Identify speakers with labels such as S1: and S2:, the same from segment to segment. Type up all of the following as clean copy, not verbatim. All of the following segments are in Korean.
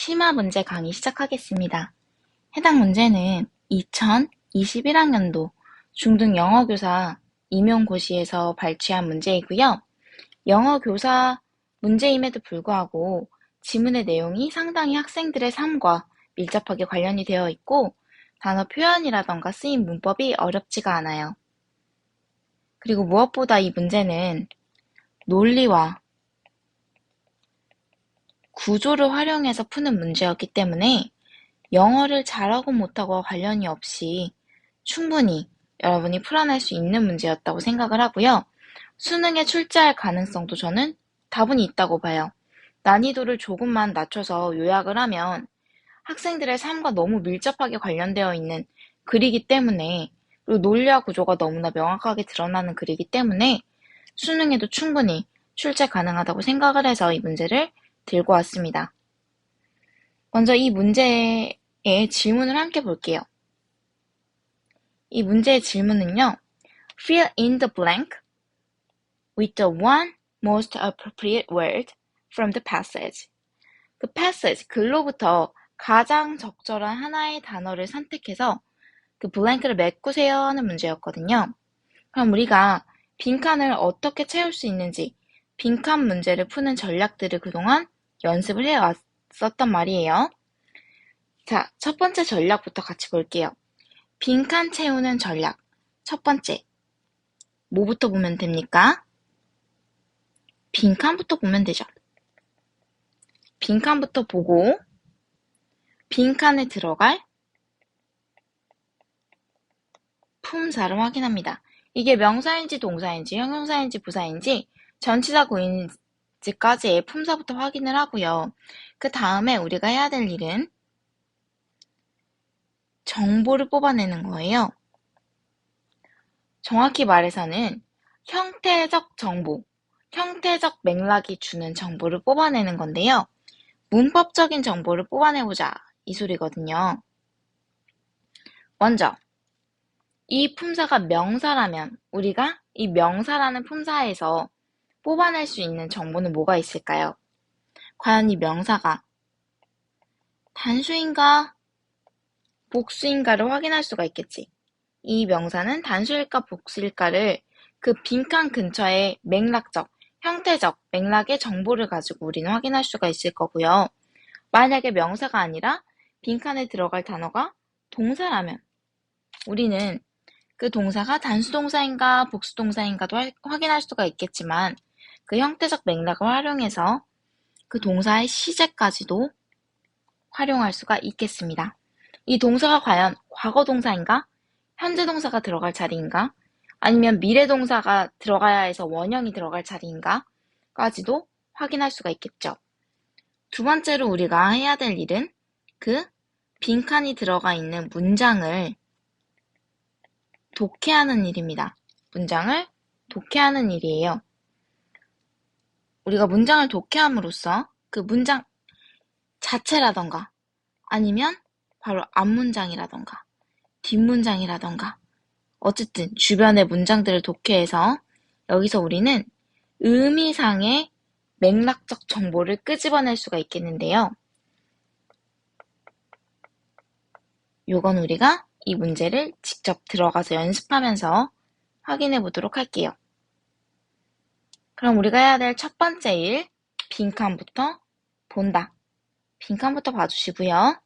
S1: 심화 문제 강의 시작하겠습니다. 해당 문제는 2021학년도 중등 영어교사 임용고시에서 발췌한 문제이고요. 영어교사 문제임에도 불구하고 지문의 내용이 상당히 학생들의 삶과 밀접하게 관련이 되어 있고 단어 표현이라던가 쓰임 문법이 어렵지가 않아요. 그리고 무엇보다 이 문제는 논리와 구조를 활용해서 푸는 문제였기 때문에 영어를 잘하고 못하고와 관련이 없이 충분히 여러분이 풀어낼 수 있는 문제였다고 생각을 하고요. 수능에 출제할 가능성도 저는 다분히 있다고 봐요. 난이도를 조금만 낮춰서 요약을 하면 학생들의 삶과 너무 밀접하게 관련되어 있는 글이기 때문에, 그리고 논리와 구조가 너무나 명확하게 드러나는 글이기 때문에 수능에도 충분히 출제 가능하다고 생각을 해서 이 문제를 들고 왔습니다. 먼저 이 문제의 질문을 함께 볼게요. 이 문제의 질문은요. Fill in the blank with the one most appropriate word from the passage. 그 passage, 글로부터 가장 적절한 하나의 단어를 선택해서 그 블랭크를 메꾸세요 하는 문제였거든요. 그럼 우리가 빈칸을 어떻게 채울 수 있는지 빈칸 문제를 푸는 전략들을 그동안 연습을 해왔었단 말이에요. 자, 첫 번째 전략부터 같이 볼게요. 빈칸 채우는 전략. 첫 번째, 뭐부터 보면 됩니까? 빈칸부터 보면 되죠. 빈칸부터 보고 빈칸에 들어갈 품사를 확인합니다. 이게 명사인지 동사인지 형용사인지 부사인지 전치사 고인지까지의 품사부터 확인을 하고요. 그 다음에 우리가 해야 될 일은 정보를 뽑아내는 거예요. 정확히 말해서는 형태적 정보, 형태적 맥락이 주는 정보를 뽑아내는 건데요. 문법적인 정보를 뽑아내보자 이 소리거든요. 먼저 이 품사가 명사라면 우리가 이 명사라는 품사에서 뽑아낼 수 있는 정보는 뭐가 있을까요? 과연 이 명사가 단수인가 복수인가를 확인할 수가 있겠지. 이 명사는 단수일까 복수일까를 그 빈칸 근처의 맥락적, 형태적 맥락의 정보를 가지고 우리는 확인할 수가 있을 거고요. 만약에 명사가 아니라 빈칸에 들어갈 단어가 동사라면 우리는 그 동사가 단수동사인가 복수동사인가도 확인할 수가 있겠지만 그 형태적 맥락을 활용해서 그 동사의 시제까지도 활용할 수가 있겠습니다. 이 동사가 과연 과거 동사인가? 현재 동사가 들어갈 자리인가? 아니면 미래 동사가 들어가야 해서 원형이 들어갈 자리인가? 까지도 확인할 수가 있겠죠. 두 번째로 우리가 해야 될 일은 그 빈칸이 들어가 있는 문장을 독해하는 일입니다. 문장을 독해하는 일이에요. 우리가 문장을 독해함으로써 그 문장 자체라던가 아니면 바로 앞문장이라던가 뒷문장이라던가 어쨌든 주변의 문장들을 독해해서 여기서 우리는 의미상의 맥락적 정보를 끄집어낼 수가 있겠는데요. 요건 우리가 이 문제를 직접 들어가서 연습하면서 확인해 보도록 할게요. 그럼 우리가 해야 될 첫 번째 일, 빈칸부터 본다. 빈칸부터 봐주시고요.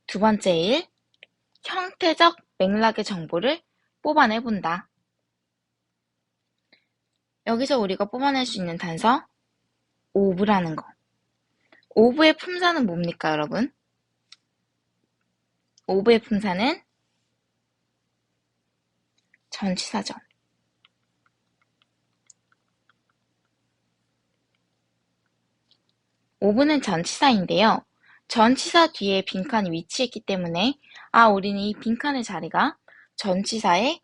S1: 두 번째 일, 형태적 맥락의 정보를 뽑아내 본다. 여기서 우리가 뽑아낼 수 있는 단서, of라는 거. of의 품사는 뭡니까, 여러분? of의 품사는 전치사죠. of는 전치사인데요. 전치사 뒤에 빈칸이 위치했기 때문에 우리는 이 빈칸의 자리가 전치사의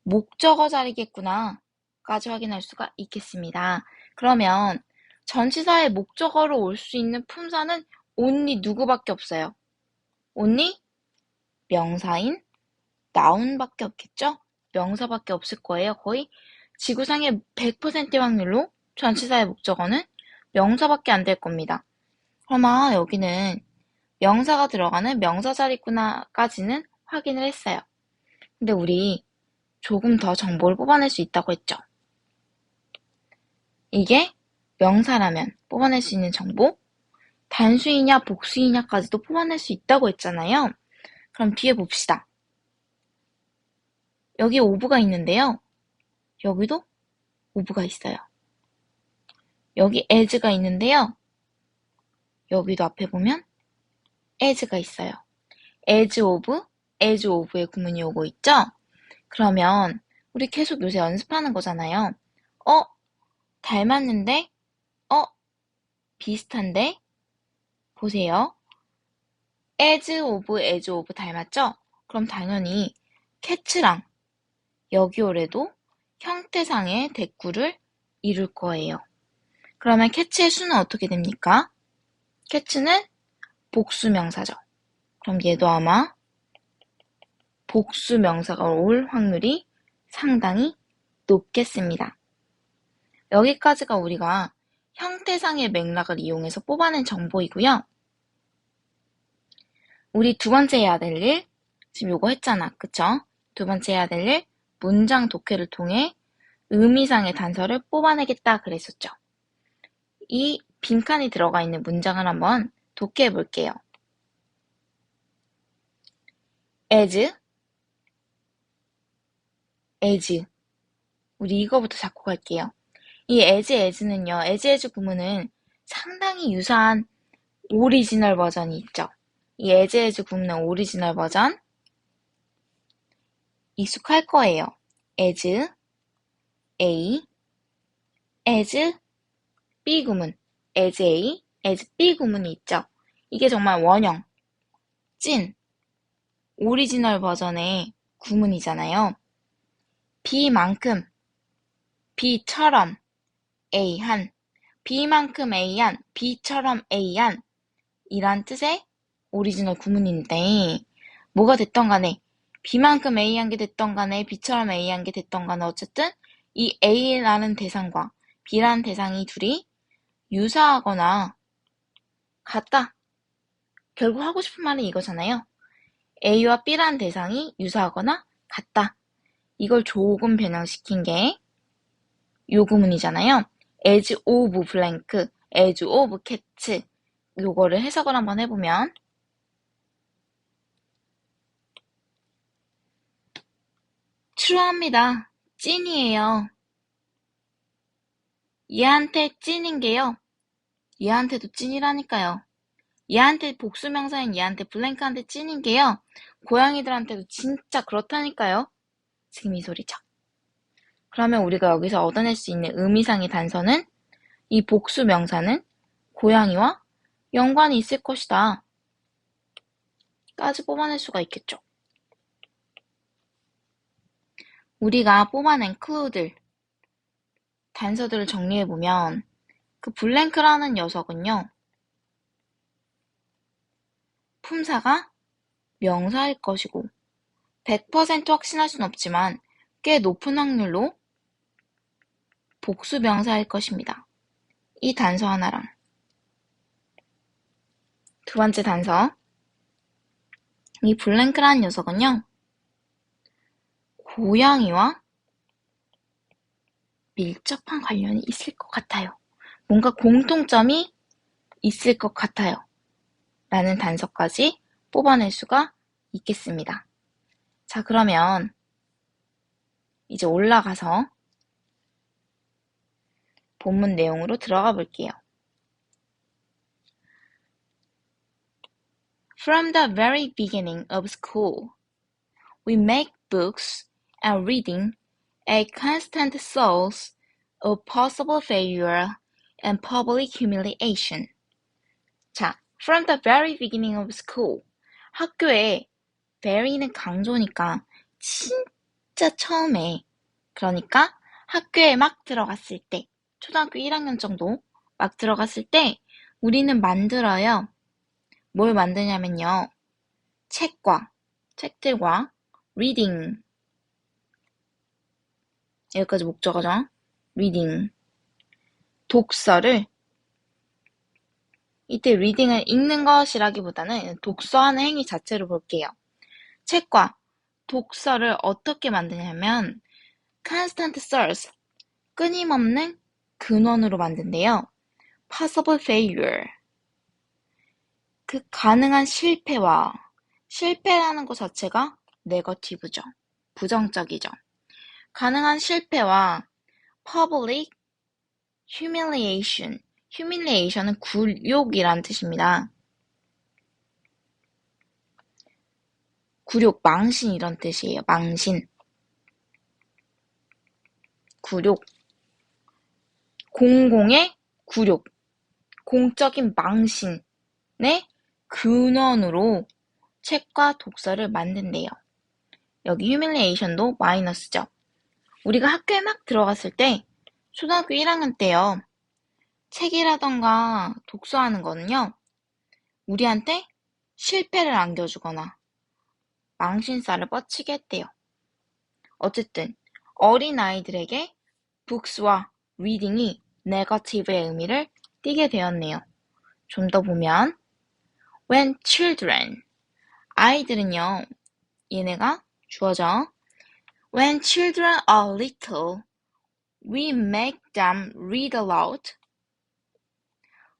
S1: 목적어 자리겠구나 까지 확인할 수가 있겠습니다. 그러면 전치사의 목적어로 올 수 있는 품사는 only 누구밖에 없어요? only 명사인 noun밖에 없겠죠? 명사밖에 없을 거예요. 거의 지구상의 100%의 확률로 전치사의 목적어는 명사밖에 안 될 겁니다. 그러면 여기는 명사가 들어가는 명사 자리구나까지는 확인을 했어요. 근데 우리 조금 더 정보를 뽑아낼 수 있다고 했죠. 이게 명사라면 뽑아낼 수 있는 정보, 단수이냐 복수이냐까지도 뽑아낼 수 있다고 했잖아요. 그럼 뒤에 봅시다. 여기 오브가 있는데요. 여기도 오브가 있어요. 여기 as가 있는데요. 여기도 앞에 보면 as가 있어요. as of의 구문이 오고 있죠? 그러면 우리 계속 요새 연습하는 거잖아요. 닮았는데? 비슷한데? 보세요. as of 닮았죠? 그럼 당연히 cat랑 여기 올해도 형태상의 대꾸를 이룰 거예요. 그러면 cat의 수는 어떻게 됩니까? cat는 복수명사죠. 그럼 얘도 아마 복수명사가 올 확률이 상당히 높겠습니다. 여기까지가 우리가 형태상의 맥락을 이용해서 뽑아낸 정보이고요. 우리 두 번째 해야 될 일, 지금 요거 했잖아. 그쵸? 두 번째 해야 될 일, 문장 독해를 통해 의미상의 단서를 뽑아내겠다 그랬었죠. 이 빈칸이 들어가 있는 문장을 한번 독해해 볼게요. as, 우리 이거부터 잡고 갈게요. 이 as는요, as 구문은 상당히 유사한 오리지널 버전이 있죠. 이 as 구문의 오리지널 버전 익숙할 거예요. as, a, as, b 구문, as a, as b 구문이 있죠. 이게 정말 원형, 찐, 오리지널 버전의 구문이잖아요. B만큼, B처럼, A한, B만큼 A한, B처럼 A한 이란 뜻의 오리지널 구문인데 뭐가 됐던 간에 B만큼 A한 게 됐던 간에 B처럼 A한 게 됐던 간에 어쨌든 이 A라는 대상과 B라는 대상이 둘이 유사하거나 같다. 결국 하고 싶은 말은 이거잖아요. A와 B라는 대상이 유사하거나 같다. 이걸 조금 변형시킨 게 요 구문이잖아요. as of blank, as of cats 요거를 해석을 한번 해보면 추로합니다. 찐이에요. 얘한테 찐인 게요. 얘한테도 찐이라니까요. 얘한테 복수명사인 얘한테 블랭크한테 찐인 게요. 고양이들한테도 진짜 그렇다니까요. 지금 이 소리죠. 그러면 우리가 여기서 얻어낼 수 있는 의미상의 단서는 이 복수명사는 고양이와 연관이 있을 것이다. 까지 뽑아낼 수가 있겠죠. 우리가 뽑아낸 클루들, 단서들을 정리해보면 그 블랭크라는 녀석은요. 품사가 명사일 것이고 100% 확신할 순 없지만 꽤 높은 확률로 복수명사일 것입니다. 이 단서 하나랑 두 번째 단서, 이 블랭크라는 녀석은요. 고양이와 밀접한 관련이 있을 것 같아요. 뭔가 공통점이 있을 것 같아요. 라는 단서까지 뽑아낼 수가 있겠습니다. 자, 그러면 이제 올라가서 본문 내용으로 들어가 볼게요. From the very beginning of school, we make books and reading a constant source of possible failure and public humiliation. 자, from the very beginning of school. 학교에 very는 강조니까 진짜 처음에, 그러니까 학교에 막 들어갔을 때, 초등학교 1학년 정도 막 들어갔을 때 우리는 만들어요. 뭘 만드냐면요. 책들과 reading. 여기까지 목적어죠. reading. 독서를 이때 reading은 읽는 것이라기보다는 독서하는 행위 자체로 볼게요. 책과 독서를 어떻게 만드냐면 constant source, 끊임없는 근원으로 만든대요. possible failure, 그 가능한 실패라는 것 자체가 네거티브죠. 부정적이죠. 가능한 실패와 public humiliation은 굴욕이란 뜻입니다. 굴욕, 망신 이런 뜻이에요. 망신, 굴욕, 공공의 굴욕, 공적인 망신의 근원으로 책과 독서를 만든대요. 여기 humiliation도 마이너스죠. 우리가 학교에 막 들어갔을 때 초등학교 1학년 때요. 책이라던가 독서하는 거는요. 우리한테 실패를 안겨주거나 망신살을 뻗치게 했대요. 어쨌든 어린아이들에게 books와 reading이 negative의 의미를 띠게 되었네요. 좀 더 보면 when children, 아이들은요. 얘네가 주어져. When children are little, we make them read aloud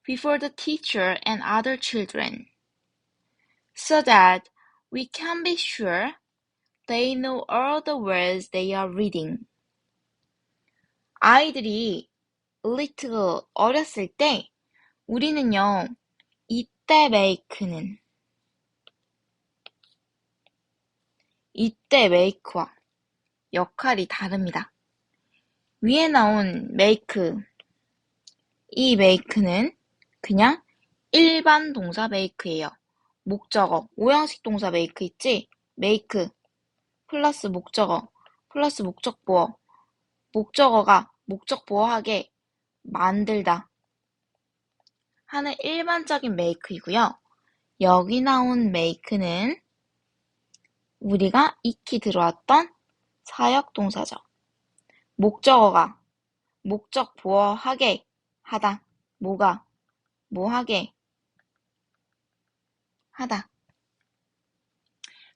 S1: before the teacher and other children, so that we can be sure they know all the words they are reading. 아이들이 little, 어렸을 때 우리는요, 이때 make와 역할이 다릅니다. 위에 나온 make, 이 make는 그냥 일반 동사 make예요. 목적어, 오형식 동사 make 있지? make 플러스 목적어 플러스 목적보어, 목적어가 목적보어하게 만들다 하는 일반적인 make이고요. 여기 나온 make는 우리가 익히 들어왔던 사역동사죠. 목적어가 목적보어하게 하다, 뭐하게 하다.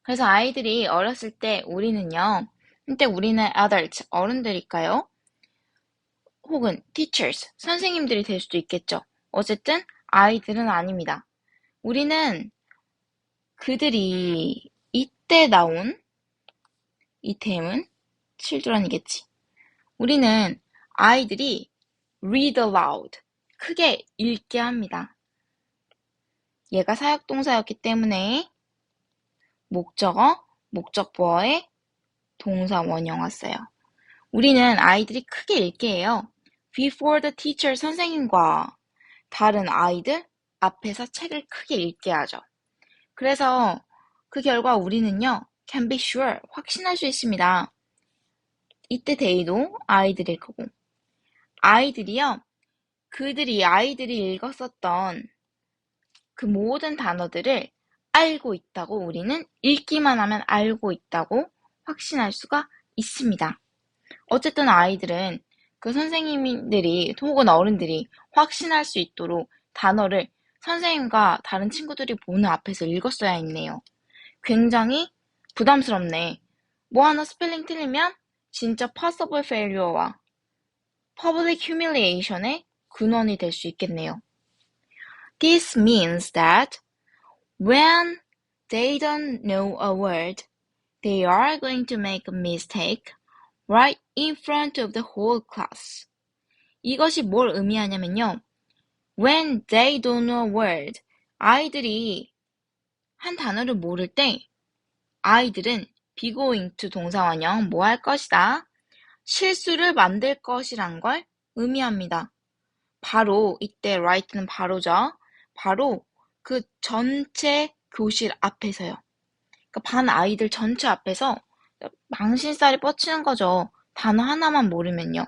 S1: 그래서 아이들이 어렸을 때 우리는요, 근데 우리는 adult, 어른들일까요? 혹은 teachers, 선생님들이 될 수도 있겠죠. 어쨌든 아이들은 아닙니다. 우리는 그들이 이때 나온 이 템은 children이겠지. 우리는 아이들이 read aloud, 크게 읽게 합니다. 얘가 사역동사였기 때문에 목적어, 목적보어에 동사 원형 왔어요. 우리는 아이들이 크게 읽게 해요. Before the teacher, 선생님과 다른 아이들 앞에서 책을 크게 읽게 하죠. 그래서 그 결과 우리는요, can be sure, 확신할 수 있습니다. 이때 they도 아이들일 거고. 아이들이요, 아이들이 읽었었던 그 모든 단어들을 알고 있다고, 우리는 읽기만 하면 알고 있다고 확신할 수가 있습니다. 어쨌든 아이들은 그 선생님들이 혹은 어른들이 확신할 수 있도록 단어를 선생님과 다른 친구들이 보는 앞에서 읽었어야 했네요. 굉장히 부담스럽네. 뭐 하나 스펠링 틀리면 진짜 possible failure와 public humiliation의 근원이 될 수 있겠네요. This means that when they don't know a word, they are going to make a mistake right in front of the whole class. 이것이 뭘 의미하냐면요. When they don't know a word, 아이들이 한 단어를 모를 때 아이들은 be going to 동사원형 뭐 할 것이다? 실수를 만들 것이란 걸 의미합니다. 바로 이때 right는 바로죠. 바로 그 전체 교실 앞에서요. 그러니까 반 아이들 전체 앞에서 망신살이 뻗치는 거죠. 단어 하나만 모르면요.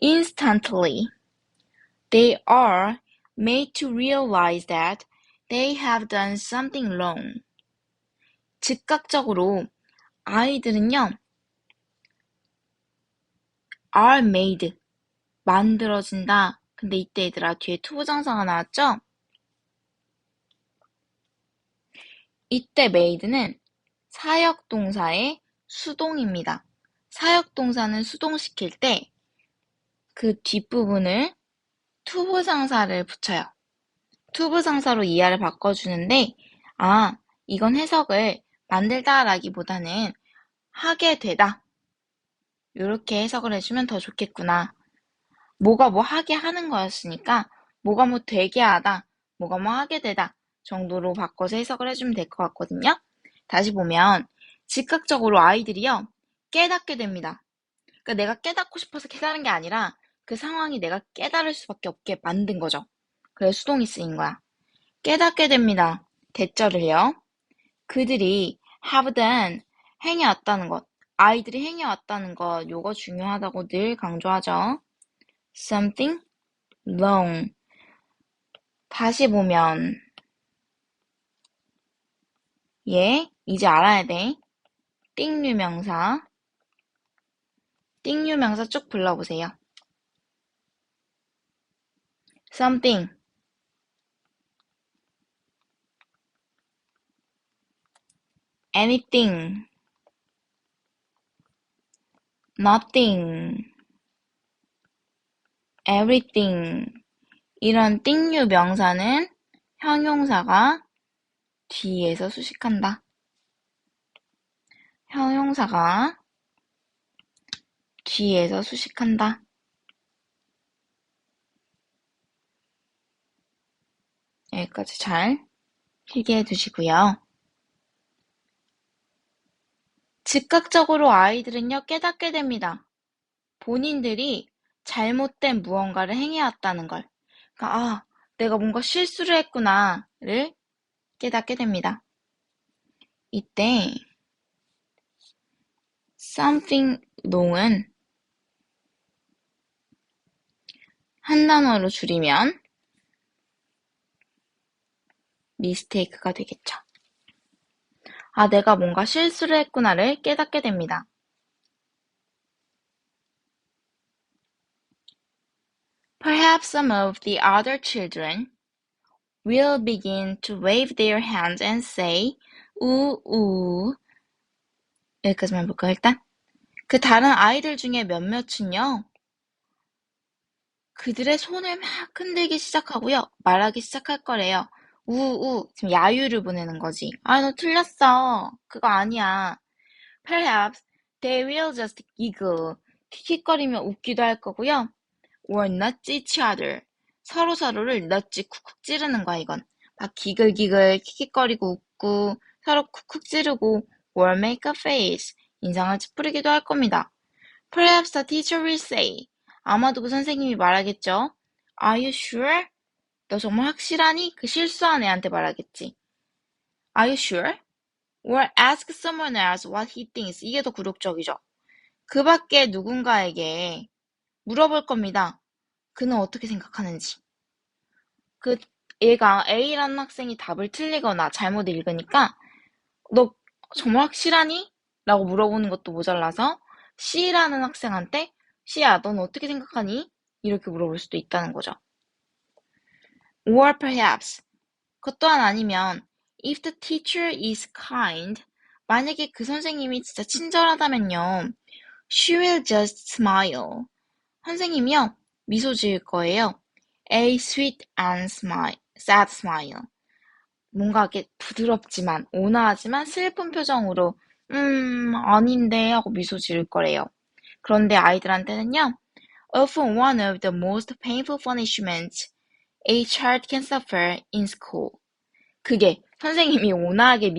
S1: Instantly, they are made to realize that they have done something wrong. 즉각적으로 아이들은요, are made, 만들어진다. 근데 이때 얘들아 뒤에 투부정사가 나왔죠? 이때 made는 사역동사의 수동입니다. 사역동사는 수동시킬 때 그 뒷부분을 투부정사를 붙여요. 투부정사로 이하를 바꿔주는데 이건 해석을 만들다라기보다는 하게 되다. 이렇게 해석을 해주면 더 좋겠구나. 뭐가 뭐 하게 하는 거였으니까 뭐가 뭐 되게 하다, 뭐가 뭐 하게 되다 정도로 바꿔서 해석을 해주면 될 것 같거든요. 다시 보면 즉각적으로 아이들이요 깨닫게 됩니다. 그러니까 내가 깨닫고 싶어서 깨달은 게 아니라 그 상황이 내가 깨달을 수밖에 없게 만든 거죠. 그래서 수동이 쓰인 거야. 깨닫게 됩니다. 대절을요. 그들이 have done 행해왔다는 것, 아이들이 행해왔다는 것, 요거 중요하다고 늘 강조하죠. something long. 다시 보면 이제 알아야 돼. 띵유명사 쭉 불러보세요. something, anything, nothing, everything. 이런 띵유 명사는 형용사가 뒤에서 수식한다. 형용사가 뒤에서 수식한다. 여기까지 잘 필기해 두시고요. 즉각적으로 아이들은요 깨닫게 됩니다. 본인들이 잘못된 무언가를 행해왔다는 걸. 그러니까 내가 뭔가 실수를 했구나를 깨닫게 됩니다. 이때 something wrong은 한 단어로 줄이면 mistake가 되겠죠. 내가 뭔가 실수를 했구나를 깨닫게 됩니다. Perhaps some of the other children will begin to wave their hands and say, 우우. 여기까지만 볼까요, 일단? 그 다른 아이들 중에 몇몇은요, 그들의 손을 막 흔들기 시작하고요, 말하기 시작할 거래요. 우우. 지금 야유를 보내는 거지. 너 틀렸어. 그거 아니야. Perhaps they will just giggle. 킥킥거리며 웃기도 할 거고요. Or nudge each other. 서로서로를 nudge 쿡쿡 찌르는 거야, 이건. 막 기글기글 킥킥거리고 웃고 서로 쿡쿡 찌르고 or make a face. 인상을 찌푸리기도 할 겁니다. Perhaps the teacher will say. 아마도 그 선생님이 말하겠죠. Are you sure? 너 정말 확실하니? 그 실수한 애한테 말하겠지. Are you sure? Or ask someone else what he thinks. 이게 더 굴욕적이죠. 그 밖에 누군가에게 물어볼 겁니다. 그는 어떻게 생각하는지. 얘가 A라는 학생이 답을 틀리거나 잘못 읽으니까 너 정말 확실하니? 라고 물어보는 것도 모자라서 C라는 학생한테 C야, 넌 어떻게 생각하니? 이렇게 물어볼 수도 있다는 거죠. Or perhaps 그것 또한 아니면 if the teacher is kind 만약에 그 선생님이 진짜 친절하다면요 she will just smile 선생님이요 미소 지을 거예요. A sweet and sad smile 뭔가 이렇게 부드럽지만 온화하지만 슬픈 표정으로 아닌데 하고 미소 지을 거래요. 그런데 아이들한테는요 often one of the most painful punishments a child can suffer in school 그게 선생님이 온화하게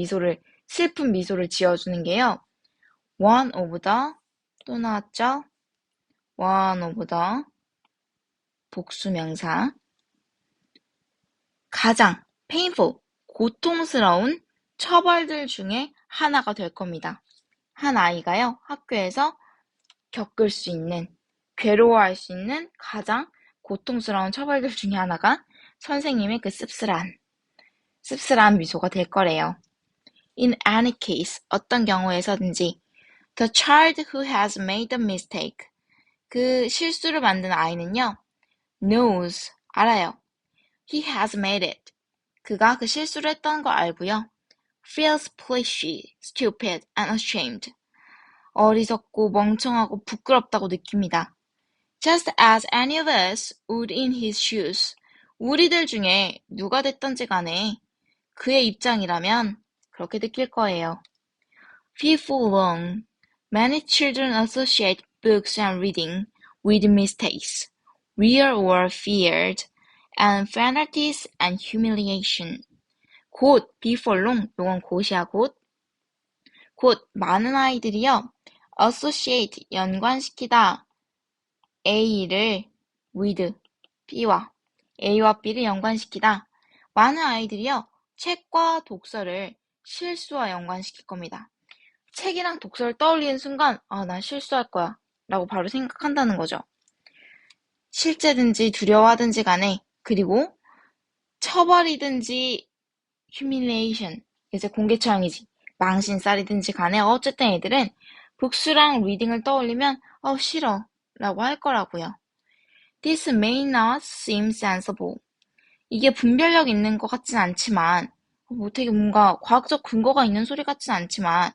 S1: 슬픈 미소를 지어주는 게요. one of the 또 나왔죠? one of the 복수명사 가장 painful 고통스러운 처벌들 중에 하나가 될 겁니다. 한 아이가요 학교에서 겪을 수 있는 괴로워할 수 있는 가장 고통스러운 처벌들 중에 하나가 선생님의 그 씁쓸한 미소가 될 거래요. In any case, 어떤 경우에서든지 the child who has made the mistake 그 실수를 만든 아이는요 knows, 알아요. He has made it. 그가 그 실수를 했다는 걸 알고요. feels fleshy, stupid, and ashamed. 어리석고 멍청하고 부끄럽다고 느낍니다. Just as any of us would in his shoes. 우리들 중에 누가 됐던지 간에 그의 입장이라면 그렇게 느낄 거예요. Before long, many children associate books and reading with mistakes, real or feared, and penalties and humiliation. 곧, before long, 요건 곧이야, 곧. 곧, 많은 아이들이요, associate, 연관시키다, A를 with, A와 B를 연관시키다. 많은 아이들이요, 책과 독서를 실수와 연관시킬 겁니다. 책이랑 독서를 떠올리는 순간, 나 실수할 거야. 라고 바로 생각한다는 거죠. 실제든지 두려워하든지 간에, 그리고 처벌이든지 humiliation, 이제 공개 처형이지. 망신살이든지 간에 어쨌든 애들은 복수랑 리딩을 떠올리면 싫어 라고 할 거라고요. This may not seem sensible. 이게 분별력 있는 것 같진 않지만 되게 뭔가 과학적 근거가 있는 소리 같진 않지만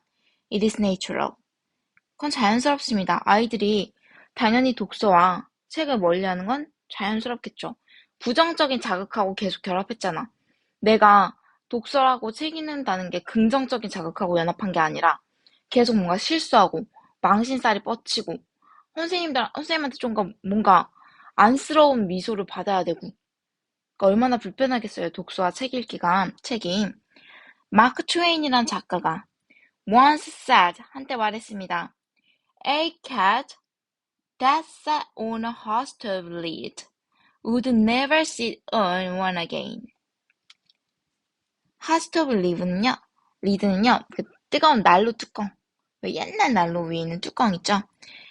S1: It is natural. 그건 자연스럽습니다. 아이들이 당연히 독서와 책을 멀리하는 건 자연스럽겠죠. 부정적인 자극하고 계속 결합했잖아. 내가 독서라고 책 읽는다는 게 긍정적인 자극하고 연합한 게 아니라 계속 뭔가 실수하고 망신살이 뻗치고 선생님한테 좀 뭔가 안쓰러운 미소를 받아야 되고 그러니까 얼마나 불편하겠어요. 독서와 책 읽기가 책이. 마크 트웨인이란 작가가 once said 한때 말했습니다. A cat that sat on a host of lid would never sit on one again. host of lid는요, 그 뜨거운 난로 뚜껑. 옛날 난로 위에 있는 뚜껑 있죠?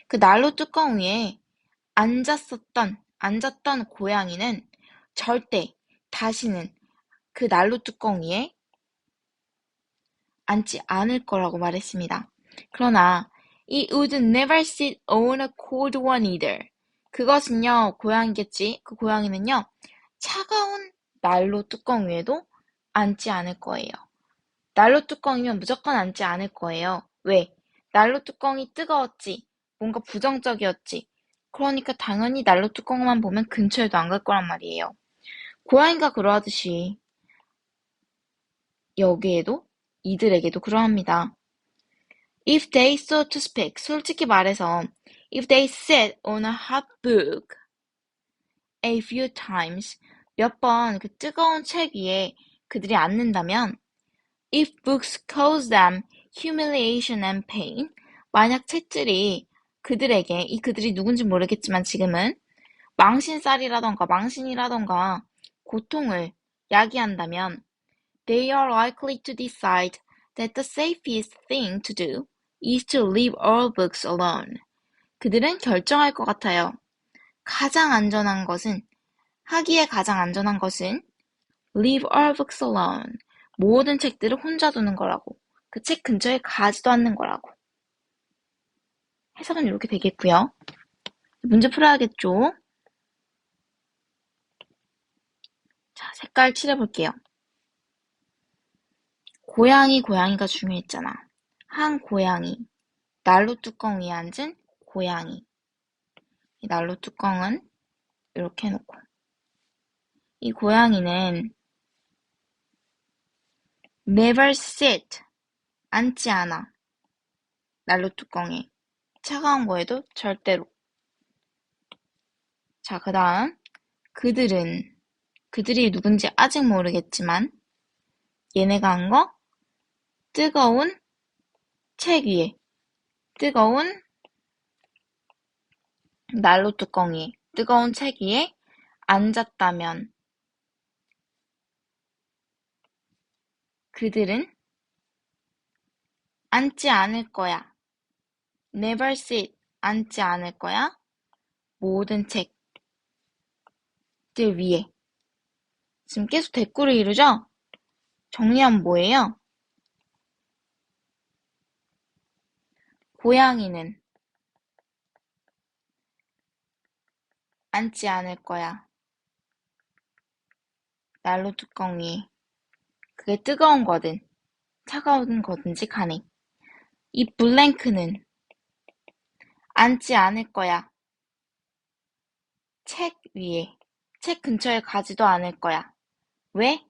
S1: 그 난로 뚜껑 위에 앉았던 고양이는 절대 다시는 그 난로 뚜껑 위에 앉지 않을 거라고 말했습니다. 그러나 It would never sit on a cold one either. 그것은요, 고양이겠지. 그 고양이는요, 차가운 난로 뚜껑 위에도 앉지 않을 거예요. 난로 뚜껑이면 무조건 앉지 않을 거예요. 왜? 난로 뚜껑이 뜨거웠지. 뭔가 부정적이었지. 그러니까 당연히 난로 뚜껑만 보면 근처에도 안 갈 거란 말이에요. 고양이가 그러하듯이 여기에도 이들에게도 그러합니다. If they, so to speak, 솔직히 말해서 if they sit on a hot book a few times, 몇 번 그 뜨거운 책 위에 그들이 앉는다면 if books cause them humiliation and pain, 만약 책들이 그들에게, 이 그들이 누군지 모르겠지만 지금은 망신이라던가 고통을 야기한다면 they are likely to decide that the safest thing to do is to leave all books alone. 그들은 결정할 것 같아요. 하기에 가장 안전한 것은 leave all books alone. 모든 책들을 혼자 두는 거라고. 그 책 근처에 가지도 않는 거라고. 해석은 이렇게 되겠고요. 문제 풀어야겠죠? 자, 색깔 칠해볼게요. 고양이가 중요했잖아. 한 고양이. 난로 뚜껑 위에 앉은 고양이. 이 난로 뚜껑은 이렇게 해놓고. 이 고양이는 never sit. 앉지 않아. 난로 뚜껑에. 차가운 거에도 절대로. 자, 그 다음. 그들이 누군지 아직 모르겠지만 얘네가 한 거 뜨거운 책 위에 뜨거운 난로 뚜껑 위에 뜨거운 책 위에 앉았다면 그들은 앉지 않을 거야. Never sit. 앉지 않을 거야. 모든 책들 위에. 지금 계속 대꾸를 이루죠? 정리하면 뭐예요? 고양이는 앉지 않을 거야. 난로 뚜껑 위에. 그게 뜨거운 거든 차가운 거든지 간에. 이 블랭크는 앉지 않을 거야. 책 위에. 책 근처에 가지도 않을 거야. 왜?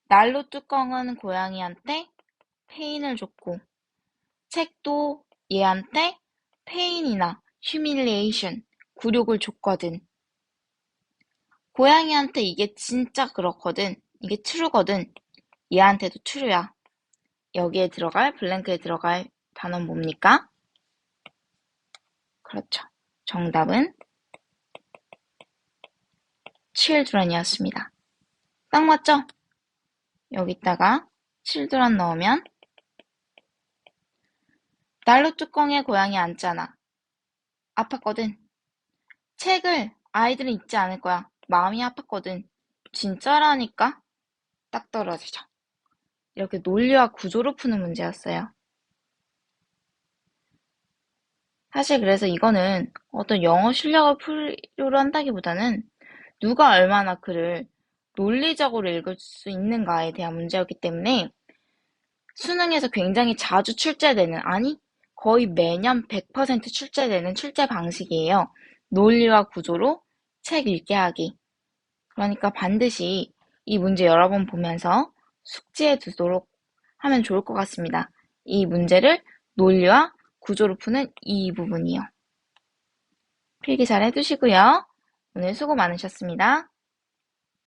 S1: 난로 뚜껑은 고양이한테 페인을 줬고, 책도 얘한테 페인이나 휴밀리에이션, 굴욕을 줬거든. 고양이한테 이게 진짜 그렇거든. 이게 true거든. 얘한테도 true야. 여기에 들어갈, 블랭크에 들어갈 단어는 뭡니까? 그렇죠. 정답은 children이었습니다. 딱 맞죠? 여기다가 children 넣으면 난로 뚜껑에 고양이 앉잖아. 아팠거든. 책을 아이들은 읽지 않을 거야. 마음이 아팠거든. 진짜라니까? 딱 떨어지죠. 이렇게 논리와 구조로 푸는 문제였어요. 사실 그래서 이거는 어떤 영어 실력을 필요로 한다기보다는 누가 얼마나 글을 논리적으로 읽을 수 있는가에 대한 문제였기 때문에 수능에서 굉장히 자주 출제되는, 아니 거의 매년 100% 출제되는 출제 방식이에요. 논리와 구조로 책 읽게 하기. 그러니까 반드시 이 문제 여러 번 보면서 숙지해 두도록 하면 좋을 것 같습니다. 이 문제를 논리와 구조로 푸는 이 부분이요. 필기 잘 해두시고요. 오늘 수고 많으셨습니다.